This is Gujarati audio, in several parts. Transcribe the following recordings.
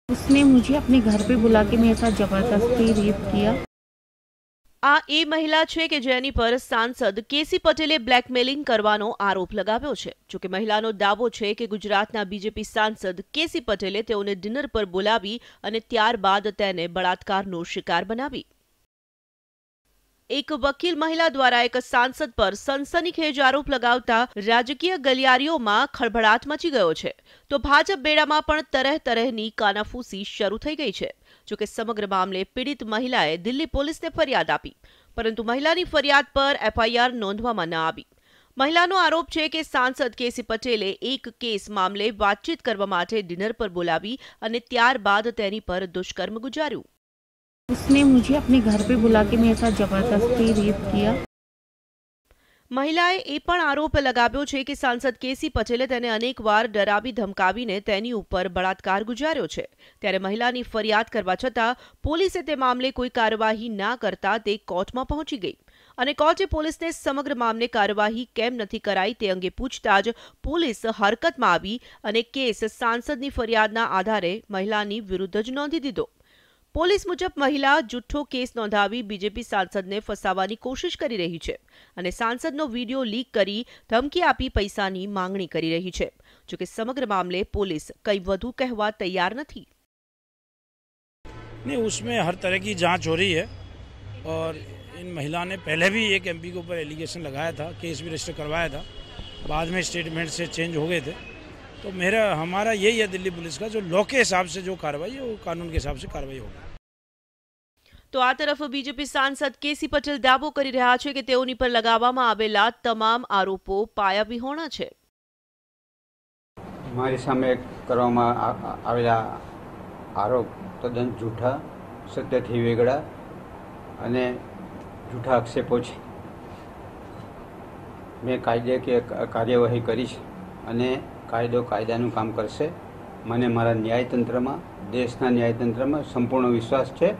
उसने मुझे अपने घर पे बुला के मेरे साथ जबरदस्ती रेप किया। આ એ મહિલા છે કે જેની પર સાંસદ કેસી પટેલે બ્લેકમેલિંગ કરવાનો આરોપ લગાવ્યો છે। જોકે મહિલાનો દાવો છે કે ગુજરાતના બીજેપી સાંસદ કેસી પટેલે તેઓને ડિનર પર બોલાવી અને ત્યારબાદ તેને બળાત્કારનો શિકાર બનાવી। એક વકીલ મહિલા દ્વારા એક સાંસદ પર સનસનીખેજ આરોપ લગાવતા રાજકીય ગલિયારીઓમાં ખળભળાટ મચી ગયો છે, તો ભાજપ બેડામાં પણ તરહ તરહની કાનાફૂસી શરૂ થઈ ગઈ છે। જોકે સમગ્ર મામલે પીડિત મહિલાએ દિલ્હી પોલીસને ફરિયાદ આપી, પરંતુ મહિલાની ફરિયાદ પર એફઆઈઆર નોંધવામાં ન આવી। મહિલાનો આરોપ છે કે સાંસદ કેસી પટેલે એક કેસ મામલે વાતચીત કરવા માટે ડિનર પર બોલાવી અને ત્યારબાદ તેની પર દુષ્કર્મ ગુજાર્યું। उसने मुझे अपने घर पे बुला के मेरे साथ जबरदस्ती रेप किया। મહિલાએ એ પણ આરોપ લગાવ્યો છે કે સાંસદ કેસી પટેલે તેને અનેકવાર ડરાવી ધમકાવીને તેની ઉપર બળાત્કાર ગુજાર્યો છે। ત્યારે મહિલાની ફરિયાદ કરવા છતાં પોલીસે તે મામલે કોઈ કાર્યવાહી ના કરતા તે કોર્ટમાં પહોંચી ગઈ અને કોર્ટે પોલીસને સમગ્ર મામલે કાર્યવાહી કેમ નથી કરાઈ તે અંગે પૂછતા જ પોલીસ હરકતમાં આવી અને કેસ સાંસદની ફરિયાદના આધારે મહિલાની વિરુદ્ધ જ નોંધી દીધો। પોલીસ મુજબ મહિલા જૂઠ્ઠો કેસ નોંધાવી બીજેપી સાંસદને ફસાવવાની કોશિશ કરી રહી છે અને સાંસદનો વિડીયો લીક કરી ધમકી આપી પૈસાની માંગણી કરી રહી છે। જોકે સમગ્ર મામલે પોલીસ કંઈ વધુ કહેવા તૈયાર નથી। नहीं, उसमें हर तरह की जांच हो रही है और इन महिला ने पहले भी एक एमपी के ऊपर एलिगेशन लगाया था, केस भी रजिस्टर करवाया था, बाद में स्टेटमेंट से चेंज हो गए थे। तो हमारा यही है दिल्ली पुलिस का, जो लॉ के हिसाब से जो कार्रवाई है वो कानून के हिसाब से कार्रवाई होगी। તો આ તરફ બીજેપી સાંસદ કેસી પટેલ દાવો કરી રહ્યા છે કે તેઓની પર લગાવવામાં આવેલા તમામ આરોપો પાયાવિહોણા છે। મારી સામે કરવામાં આવેલા આરોપ તદ્દન જૂઠા, સત્યથી વેગળા અને જૂઠા આક્ષેપો છે। મેં કાયદેકીય કાર્યવાહી કરી છે અને કાયદો કાયદાનું કામ કરશે। મને મારા ન્યાયતંત્રમાં, દેશના ન્યાયતંત્રમાં સંપૂર્ણ વિશ્વાસ છે।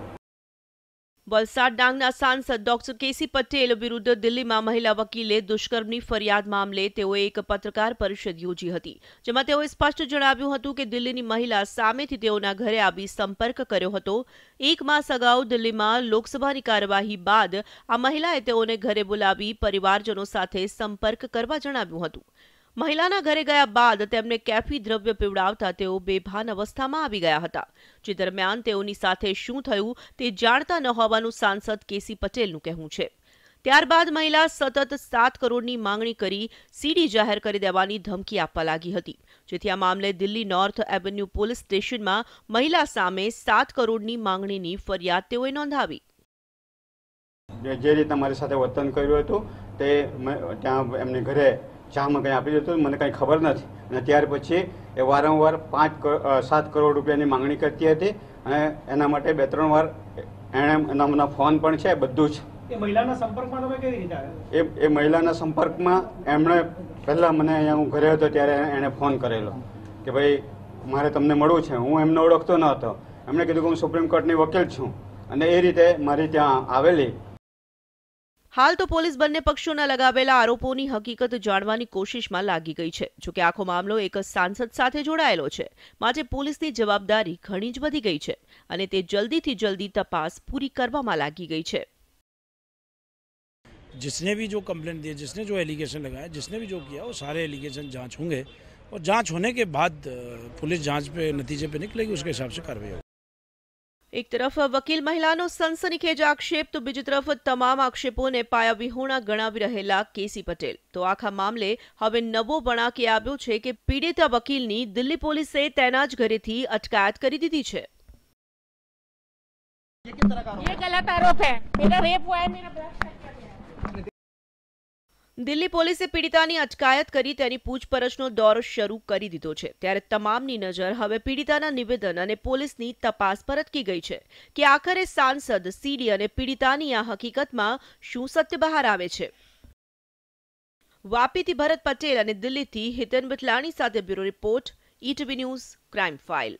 વલસાડ ડાંગના સાંસદ ડોક્ટર કેસી પટેલ વિરુદ્ધ દિલ્હીમાં મહિલા વકીલે દુષ્કર્મની ફરિયાદ મામલે તેઓએ એક પત્રકાર પરિષદ યોજી હતી, જેમાં તેઓએ સ્પષ્ટ જણાવ્યું હતું કે દિલ્હીની મહિલા સામેથી તેઓના ઘરે આવી સંપર્ક કર્યો હતો। એક માસ અગાઉ દિલ્હીમાં લોકસભાની કાર્યવાહી બાદ આ મહિલાએ તેઓને ઘરે બોલાવી પરિવારજનો સાથે સંપર્ક કરવા જણાવ્યું હતું। મહિલાના ઘરે ગયા બાદ તેમને કેફી દ્રવ્ય પીવડાવતા તેઓ બેભાન અવસ્થામાં આવી ગયા હતા, જે દરમિયાન તેઓની સાથે શું થયું તે જાણતા ન હોવાનું સાંસદ કેસી પટેલનું કહેવું છે। ત્યારબાદ મહિલા સતત 7 કરોડની માંગણી કરી સીડી જાહેર કરી દેવાની ધમકી આપવા લાગી હતી, જેથી આ મામલે દિલ્હી નોર્થ એવન્યુ પોલીસ સ્ટેશનમાં મહિલા સામે 7 કરોડની માંગણીની ફરિયાદ તેઓએ નોંધાવી। જે રીતે મારી સાથે વર્તન કર્યું હતું તે ત્યાં એમને ઘરે ચામાં કંઈ આપી દીધું, મને કંઈ ખબર નથી અને ત્યાર પછી એ વારંવાર 7 કરોડ રૂપિયાની માંગણી કરતી હતી અને એના માટે 2-3 વાર એના ફોન પણ છે, બધું છે। એ મહિલાના સંપર્કમાં તમે કેવી રીતે આવ્યા? એ મહિલાના સંપર્કમાં એમણે પહેલાં મને અહીંયા હું ઘરે હતો ત્યારે એણે ફોન કરેલો કે ભાઈ મારે તમને મળવું છે। હું એમને ઓળખતો ન હતો, એમણે કીધું કે હું સુપ્રીમ કોર્ટની વકીલ છું અને એ રીતે મારી ત્યાં આવેલી। હાલ તો પોલીસ બંને પક્ષોના લગાવેલા આરોપોની હકીકત જાણવાની કોશિશમાં લાગી ગઈ છે। જોકે આખો મામલો એક સાંસદ સાથે જોડાયેલો છે, માટે પોલીસની જવાબદારી ઘણી જ વધી ગઈ છે અને તે જલ્દીથી જલ્દી તપાસ પૂરી કરવામાં લાગી ગઈ છે। जिसने भी जो कंप्लेंट दी, जिसने जो एलिगेशन लगाया, जिसने भी जो किया, वो सारे एलिगेशन जांच होंगे और जांच होने के बाद पुलिस जांच पे नतीजे पे निकलेगी, उसके हिसाब से कार्रवाई होगी। એક તરફ વકીલ મહિલાનો સનસનીખેજ આક્ષેપ તો બીજી તરફ તમામ આક્ષેપોને પાયાવિહોણા ગણાવી રહેલા કેસી પટેલ। તો આખા મામલે હવે નવો વળાંક એ આવ્યો છે કે પીડિત વકીલની દિલ્હી પોલીસે તેના જ ઘરેથી અટકાયત કરી દીધી છે। ये गलत आरोप है, मेरा रेप हुआ है, मेरा बलात्कार किया गया है। દિલ્હી પોલીસે પીડિતાની અટકાયત કરી તેની પૂછપરછનો દોર શરૂ કરી દીધો છે। ત્યારે તમામની નજર હવે પીડિતાના નિવેદન અને પોલીસની તપાસ પર અટકી ગઈ છે કે આખરે સાંસદ, સીડી અને પીડિતાની આ હકીકતમાં શું સત્ય બહાર આવે છે। વાપીથી ભરત પટેલ અને દિલ્હીથી હિતન વિટલાણી સાથે bureau report, ETV news, crime file.